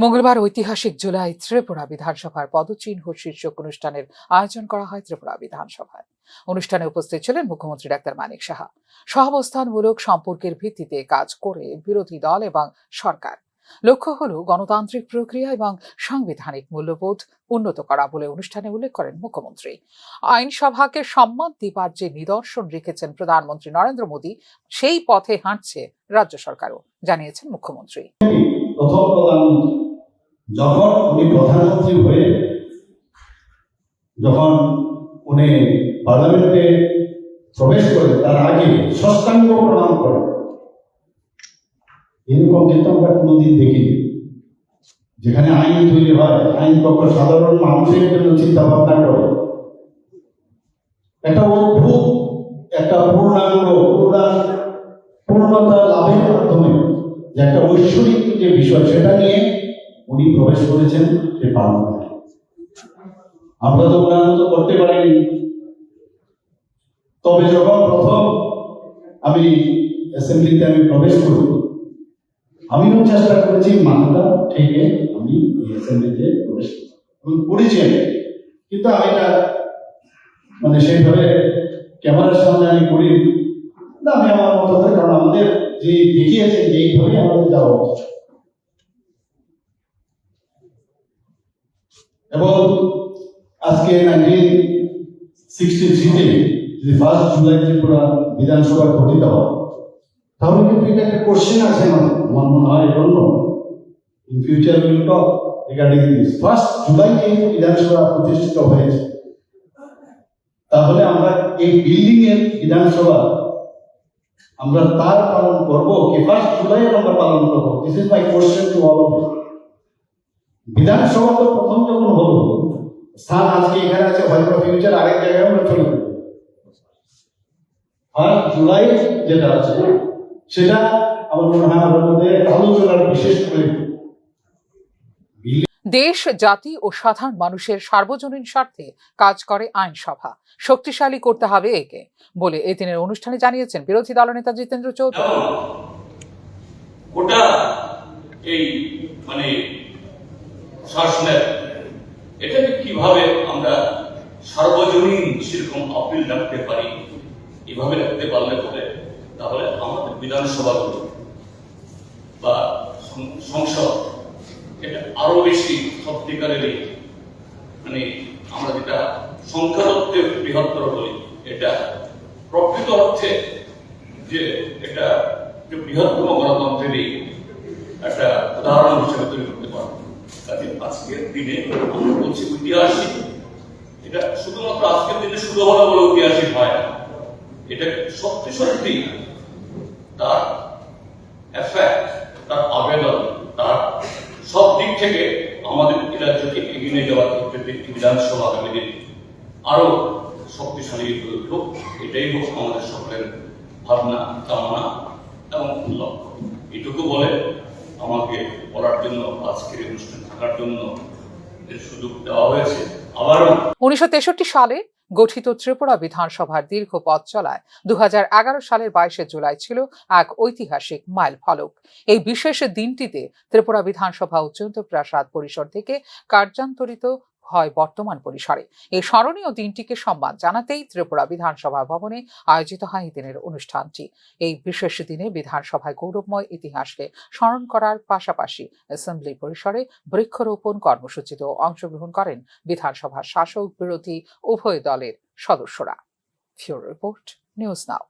মঙ্গলবার ঐতিহাসিক জুলাই ত্রিপুরা বিধানসভার পদচিহ্ন শীর্ষক অনুষ্ঠানের আয়োজন করা হয় ত্রিপুরা বিধানসভায়। অনুষ্ঠানে উপস্থিত ছিলেন মুখ্যমন্ত্রী ডাক্তার মানিক সাহা। সহাবস্থানমূলক সম্পর্কের ভিত্তিতে কাজ করে বিরোধী দল এবং সরকার। লক্ষ্য হল গণতান্ত্রিক প্রক্রিয়া এবং সাংবিধানিক মূল্যবোধ উন্নত করা বলে অনুষ্ঠানে উল্লেখ করেন মুখ্যমন্ত্রী। আইনসভাকে সম্মান দিবার যে নিদর্শন রেখেছেন প্রধানমন্ত্রী নরেন্দ্র মোদী, সেই পথে হাঁটছে রাজ্য সরকারও, জানিয়েছেন মুখ্যমন্ত্রী। প্রথম প্রধানমন্ত্রী যখন উনি প্রধানমন্ত্রী হয়ে যখন উনি পার্লামেন্টে প্রবেশ করে তার আগে ষষ্ঠাঙ্গ প্রণাম করেন, এরকম কিন্তু আমরা কোনোদিন দেখিনি। যেখানে আইন তৈরি হয়, আইন কখন সাধারণ মানুষের জন্য চিন্তা ভাবনা করে, একটা অদ্ভুত একটা পূর্ণতা লাভের মাধ্যমে যে একটা ঐশ্বরিক যে বিষয়, সেটা নিয়ে উনি প্রবেশ করেছেন সেই পার্লামেন্টে। আমরা তো ওনার মতো করতে পারিনি। তবে যখন প্রথম আমি অ্যাসেম্বলিতে প্রবেশ করি, আমিও চেষ্টা করেছি মাথাটা থেকে আমি অ্যাসেম্বলিতে প্রবেশ করেছি, কিন্তু আমি এটা সেইভাবে ক্যামেরার সামনে আমি করি না। আমি আমার মতো করে, কারণ আমাদের যে দেখিয়েছেন যে এইভাবে আমাদের যাওয়া উচিত। এবং আজকে 1963-তে যদি 1 জুলাই ত্রিপুরা বিধানসভা গঠিত হয়, তাহলে কিন্তু এটা একটা কোশ্চেন আছে আমার মনে হয় জন্য in future will talk regarding this. 1 July যে বিধানসভা প্রতিষ্ঠিত হয়েছে, তাহলে আমরা এই বিল্ডিং এর বিধানসভা আমরা তার পালন করবো কি 1 জুলাই আমরা পালন করবো? This is my question to all of you. বিধানসভা তো প্রথম যখন হলো, স্থান আজকে এখানে আছে, হয়তো ফিউচার আরেক জায়গায় আমরা চলে যাবো। 1 জুলাই যেটা আছে সেটা আমার মনে হয় আমাদের মধ্যে আলোচনার বিশেষ করে দেশ, জাতি ও সাধারণ মানুষের সার্বজনীন স্বার্থে কাজ করে আইনসভা। শক্তিশালী করতে হবে একে বলে এই দিনের অনুষ্ঠানে জানিয়েছেন বিরোধী দলনেতা জিতেন্দ্র চৌধুরী। গোটা এই শাসনের এটাকে কিভাবে আমরা সার্বজনীন সেরকম আপিল রাখতে পারি, এভাবে রাখতে পারলে পরে তাহলে আমাদের বিধানসভাগুলো বা সংসদ এটা আরো বেশি সত্যিকারেরই আমরা যেটা সংখ্যাতত্ত্বে বৃহত্তর বলি, এটা প্রকৃত অর্থে যে এটা বৃহত্তম গণতন্ত্রেরই একটা উদাহরণ হিসেবে তৈরি করতে পারবো। কাজে আজকের দিনে আমরা বলছি ঐতিহাসিক, এটা শুধুমাত্র আজকের দিনে শুরু হলো বলে ঐতিহাসিক হয় না, এটা সত্যি সত্যি তার এফেক্ট, তার আবেদন, তার সব দিক থেকে আমাদের রাজ্যকে এগিয়ে নিয়ে যাওয়ার ক্ষেত্রে বিধানসভা আগামী দিন আরো শক্তিশালী হোক, এটাই হোক আমাদের সকলের ভাবনা, কামনা এবং লক্ষ্য। এটুকু বলে আমাকে বলার জন্য, আজকের অনুষ্ঠানে থাকার জন্য সুযোগ দেওয়া হয়েছে। আবারও 1963 সালে গঠিত ত্রিপুরা বিধানসভার দীর্ঘ পথ চলায় 2011 সালের 22 জুলাই ছিল এক ঐতিহাসিক মাইল ফলক। এই বিশেষ দিনটিতে ত্রিপুরা বিধানসভা উচ্চতর প্রাসাদ পরিসর থেকে কার্যান্তরিত হয় বর্তমান পরিসরে। এই স্মরণীয় দিনটিকে সম্মান জানাতেই ত্রিপুরা বিধানসভা ভবনে আয়োজিত হয় এই দিনের অনুষ্ঠানটি। এই বিশেষ দিনে বিধানসভায় গৌরবময় ইতিহাসকে স্মরণ করার পাশাপাশি অ্যাসেম্বলি পরিসরে বৃক্ষরোপণ কর্মসূচিতেও অংশগ্রহণ করেন বিধানসভার শাসক বিরোধী উভয় দলের সদস্যরা। ফিউরো রিপোর্ট, নিউজ নাও।